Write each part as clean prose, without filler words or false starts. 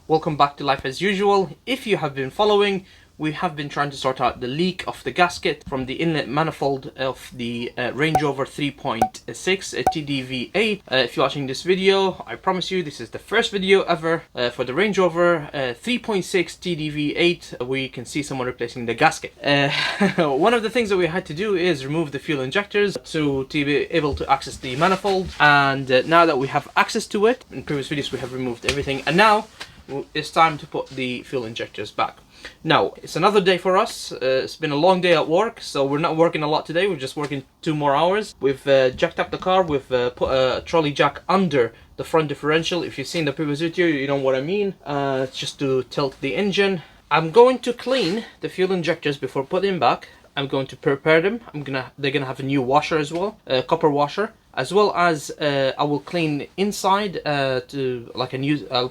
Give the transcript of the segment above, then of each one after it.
Welcome back to Life as Usual. If you have been following, we have been trying to sort out the leak of the gasket from the inlet manifold of the Range Rover 3.6 TDV8. If you're watching this video, I promise you this is the first video ever for the Range Rover 3.6 TDV8 where you can see someone replacing the gasket. One of the things that we had to do is remove the fuel injectors to be able to access the manifold, and now that we have access to it, in previous videos we have removed everything, and now it's time to put the fuel injectors back. Now, it's another day for us. It's been a long day at work, so we're not working a lot today. We're just working 2 more hours. We've jacked up the car. We've put a trolley jack under the front differential. If you've seen the previous video, you know what I mean. It's just to tilt the engine. I'm going to clean the fuel injectors before putting them back. I'm going to prepare them. They're gonna have a new washer as well, a copper washer, as well as I will clean inside I'll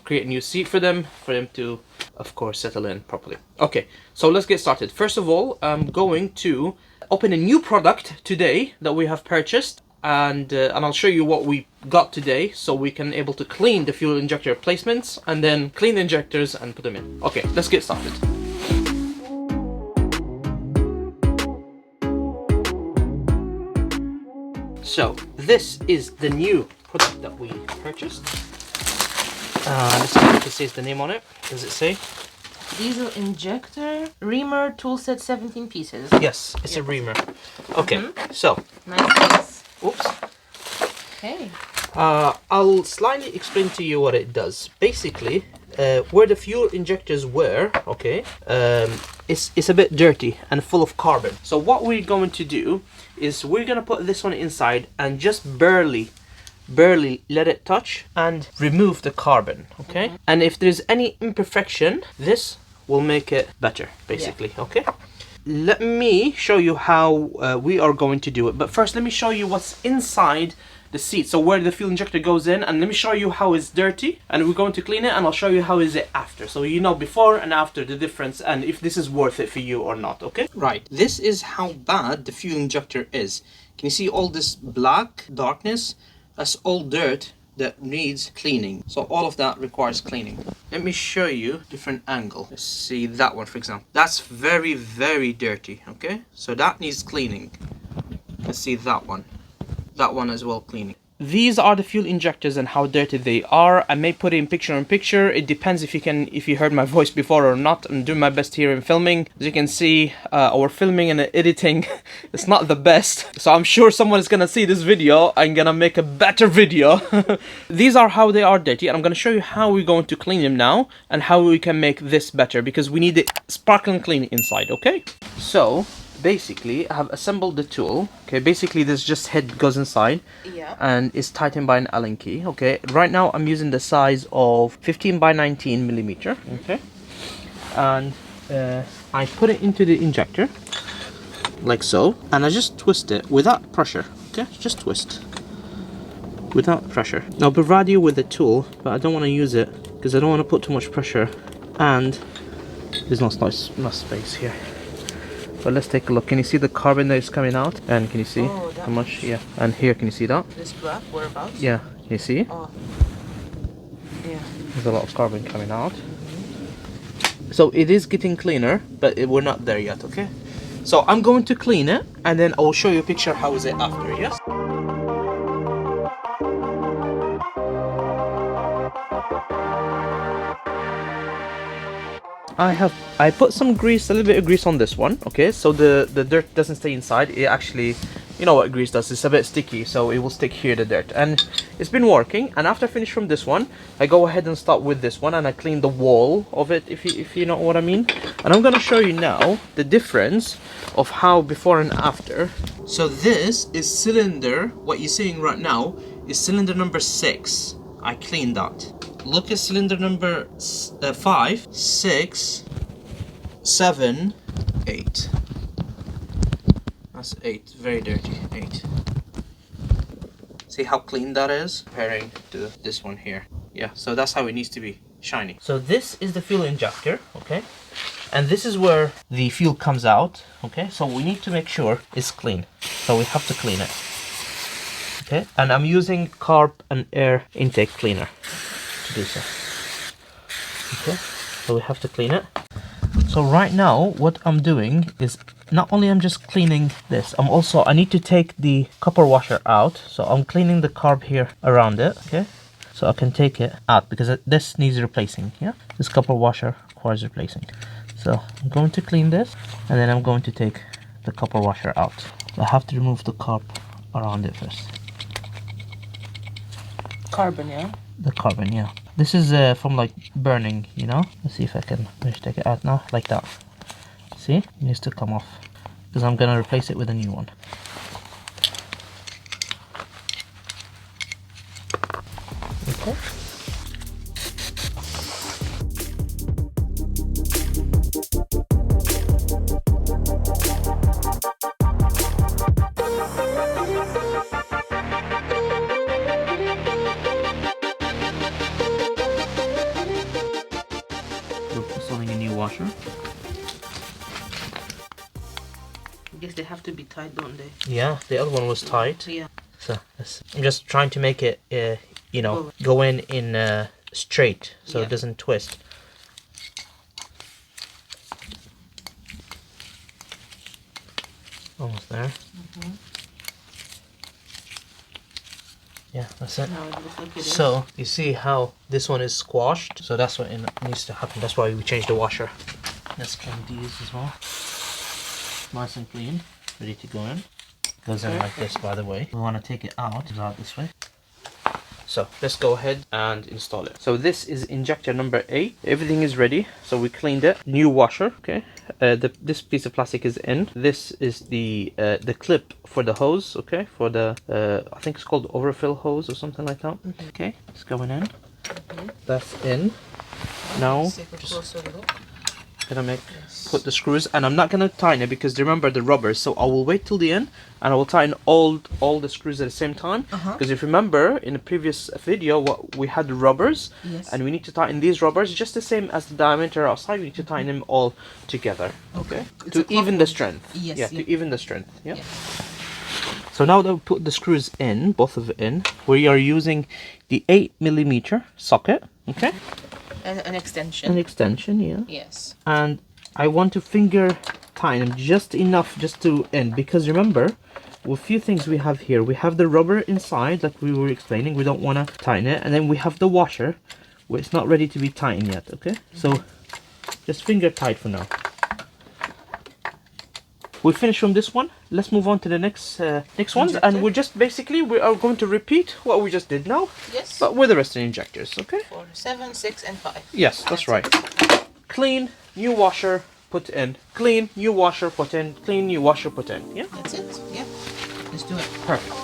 create a new seat for them to, of course, settle in properly. Okay, so let's get started. First of all, I'm going to open a new product today that we have purchased, and I'll show you what we got today, so we can able to clean the fuel injector placements and then clean the injectors and put them in. Okay, let's get started. So this is the new product that we purchased. Let's see if it says the name on it. Does it say? Diesel injector, Reamer toolset, 17 pieces. Yes, it's a Reamer. Okay, so. Nice. Oops. Okay. I'll slightly explain to you what it does. Basically, where the fuel injectors were, okay, it's a bit dirty and full of carbon. So what we're going to do is we're gonna put this one inside and just barely let it touch and remove the carbon, okay? And if there's any imperfection, this will make it better, basically, okay? Let me show you how we are going to do it, but first let me show you what's inside the seat, so where the fuel injector goes in, and let me show you how it's dirty, and we're going to clean it, and I'll show you how is it after, so you know before and after the difference and if this is worth it for you or not, okay? Right, this is how bad the fuel injector is. Can you see all this black darkness? That's all dirt that needs cleaning, so all of that requires cleaning. Let me show you different angle. Let's see that one, for example. That's very dirty, okay? So that needs cleaning. Let's see that one as well, cleaning. These are the fuel injectors and how dirty they are. I may put it in picture. It depends if you heard my voice before or not. I'm doing my best here in filming. As you can see, our filming and editing is not the best. So I'm sure someone is gonna see this video and gonna make a better video. These are how they are dirty, and I'm gonna show you how we're going to clean them now and how we can make this better, because we need it sparkling clean inside, okay? So basically I have assembled the tool. Okay, basically this just head goes inside, and is tightened by an Allen key. Okay, right now I'm using the size of 15 by 19 millimeter. Okay, and I put it into the injector like so, and I just twist it without pressure. Okay, just twist without pressure. I'll provide you with a tool, but I don't want to use it because I don't want to put too much pressure, and there's no space here. But let's take a look. Can you see the carbon that is coming out? And can you see how much? Yeah. And here, can you see that? This black, whereabouts? Yeah. Can you see? Oh. Yeah. There's a lot of carbon coming out. So it is getting cleaner, but we're not there yet, okay? So I'm going to clean it, and then I'll show you a picture how is it after, yes? I put some grease, a little bit of grease on this one, okay, so the dirt doesn't stay inside. It actually, you know what grease does, it's a bit sticky, so it will stick here, the dirt, and it's been working. And after I finish from this one, I go ahead and start with this one, and I clean the wall of it, if you know what I mean. And I'm gonna show you now the difference of how before and after. So this is cylinder, what you're seeing right now is cylinder number 6. I cleaned that. Look at cylinder number 5, 6, 7, 8. That's 8, very dirty, 8. See how clean that is comparing to this one here. Yeah, so that's how it needs to be, shiny. So this is the fuel injector, okay? And this is where the fuel comes out, okay? So we need to make sure it's clean. So we have to clean it. Okay, and I'm using carb and air intake cleaner to do so. Okay, so we have to clean it. So right now, what I'm doing is not only I'm just cleaning this, I need to take the copper washer out. So I'm cleaning the carb here around it, okay? So I can take it out because this needs replacing, yeah? This copper washer requires replacing. So I'm going to clean this and then I'm going to take the copper washer out. I have to remove the carb around it first. Carbon, yeah? The carbon, yeah. This is from like burning, you know? Let's see if I can just take it out now, like that. See? It needs to come off because I'm gonna replace it with a new one. Okay. We're installing a new washer. I guess they have to be tight, don't they? Yeah, the other one was tight. Yeah. So I'm just trying to make it, you know, go in straight so it doesn't twist. Almost there. Yeah, that's it. Now it looks like it is. So you see how this one is squashed? So that's what needs to happen. That's why we changed the washer. Let's clean these as well. Nice and clean, ready to go in. Goes in like this, by the way. We want to take it out this way. So let's go ahead and install it. So this is injector number 8. Everything is ready. So we cleaned it. New washer. Okay. This piece of plastic is in. This is the clip for the hose. Okay. For the I think it's called overfill hose or something like that. Okay. It's going in. That's in. Now Let's take a closer look. gonna put the screws, and I'm not gonna tighten it because remember the rubbers, so I will wait till the end and I will tighten all the screws at the same time, because if you remember in the previous video what we had the rubbers, and we need to tighten these rubbers just the same as the diameter outside. We need to tighten them all together, okay, to even the strength. To even the strength. So now that we put the screws in, both of it in, we are using the 8mm socket, okay. And an extension. An extension, yeah. Yes. And I want to finger tighten them just enough just to end, because remember, with a few things we have here, we have the rubber inside like we were explaining, we don't want to tighten it, and then we have the washer where it's not ready to be tightened yet, okay? So just finger tight for now. We finished from this one. Let's move on to the next ones, and we are going to repeat what we just did now. Yes. But with the rest of the injectors, okay? 4, 7, 6, and 5. Yes, that's right. Clean, new washer, put in. Clean, new washer, put in. Clean, new washer, put in. Yeah? That's it. Yeah. Let's do it. Perfect.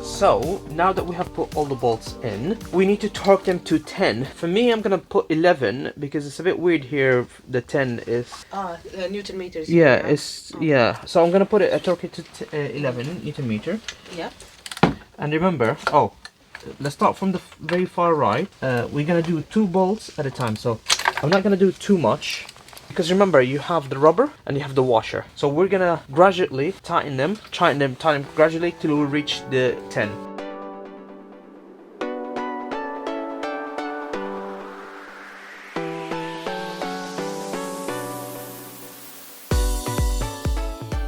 So now that we have put all the bolts in, we need to torque them to 10. For me, I'm gonna put 11 because it's a bit weird here. The 10 is Newton meters. yeah, yeah. So I'm gonna torque it to 11 Newton meter. Yeah. And remember, let's start from the very far right. We're gonna do 2 bolts at a time. So I'm not gonna do too much, because remember you have the rubber and you have the washer. So we're gonna gradually tighten them gradually till we reach the 10.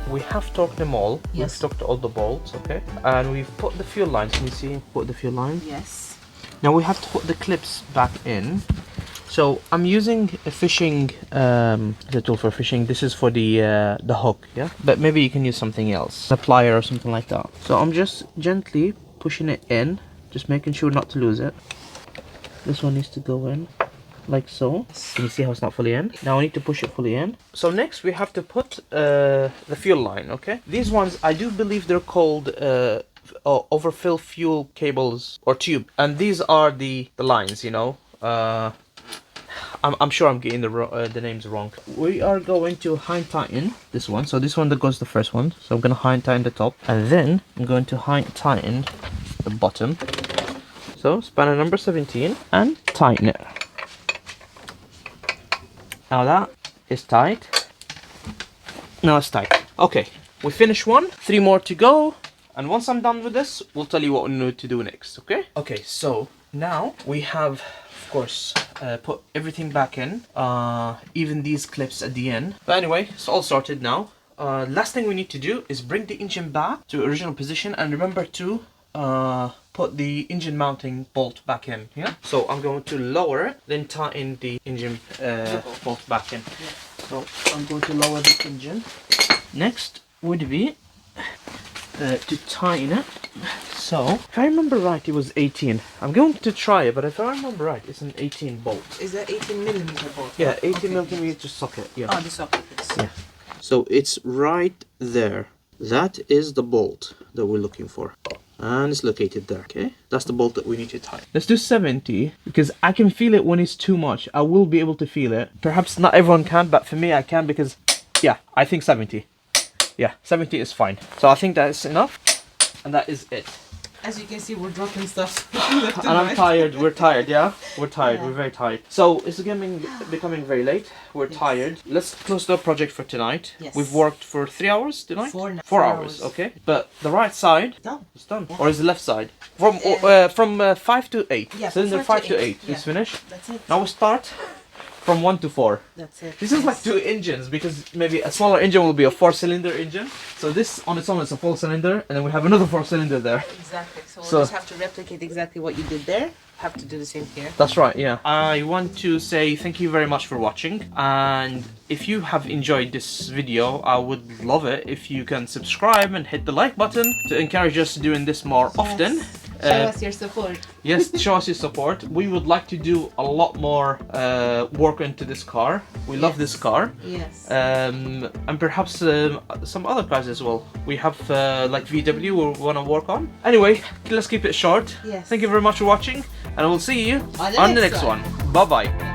We have torqued them all. Yes. We've torqued all the bolts, okay? And we've put the fuel lines. Can you see? Put the fuel line. Yes. Now we have to put the clips back in. So I'm using a fishing the tool for fishing. This is for the hook, yeah. But maybe you can use something else, a plier or something like that. So I'm just gently pushing it in, just making sure not to lose it. This one needs to go in, like so. Can you see how it's not fully in? Now I need to push it fully in. So next we have to put the fuel line, okay? These ones I do believe they're called overfill fuel cables or tube, and these are the lines, you know. I'm sure I'm getting the names wrong. We are going to hind tighten this one. So this one that goes the first one. So I'm gonna hind tighten the top, and then I'm going to hind tighten the bottom. So spanner number 17 and tighten it. Now that is tight. Now it's tight. Okay, we finished one. 3 more to go. And once I'm done with this, we'll tell you what we need to do next, okay? Okay, so now we have, of course, put everything back in, even these clips at the end. But anyway, it's all sorted now. Last thing we need to do is bring the engine back to original position, and remember to put the engine mounting bolt back in, yeah? So I'm going to lower it, then tighten the engine bolt back in. Yeah. So I'm going to lower the engine. Next would be to tighten it. So, if I remember right, it was 18. I'm going to try it, but if I remember right, it's an 18 bolt. Is that 18mm bolt? Yeah, 18mm socket. Yeah. Oh, the socket is. Yeah. So it's right there. That is the bolt that we're looking for. And it's located there, okay? That's the bolt that we need to tighten. Let's do 70, because I can feel it when it's too much. I will be able to feel it. Perhaps not everyone can, but for me I can, because, yeah, I think 70. Yeah, 70 is fine. So I think that's enough, and that is it. As you can see, we're dropping stuff. And I'm tired. We're tired, yeah? We're tired. Yeah. We're very tired. So it's becoming very late. We're tired. Let's close the project for tonight. Yes. We've worked for 3 hours tonight? 4 hours, okay. But the right side Done. is done. Yeah. Or is the left side? From 5 to 8. Yeah, Cylinder 5 to 8 Yeah. is finished. That's it. Now we start from 1 to 4. That's it. This is like 2 engines, because maybe a smaller engine will be a 4-cylinder engine. So this on its own is a 4-cylinder, and then we have another 4-cylinder there. Exactly. So So- we'll just have to replicate exactly what you did there. Have to do the same here. That's right, yeah. I want to say thank you very much for watching, and if you have enjoyed this video, I would love it if you can subscribe and hit the like button to encourage us doing this more often. Show us your support. Yes, show us your support. We would like to do a lot more work into this car. We love this car. Yes. And perhaps some other cars as well. We have like VW we want to work on. Anyway, let's keep it short. Yes. Thank you very much for watching, and we'll see you on the next one. Bye bye.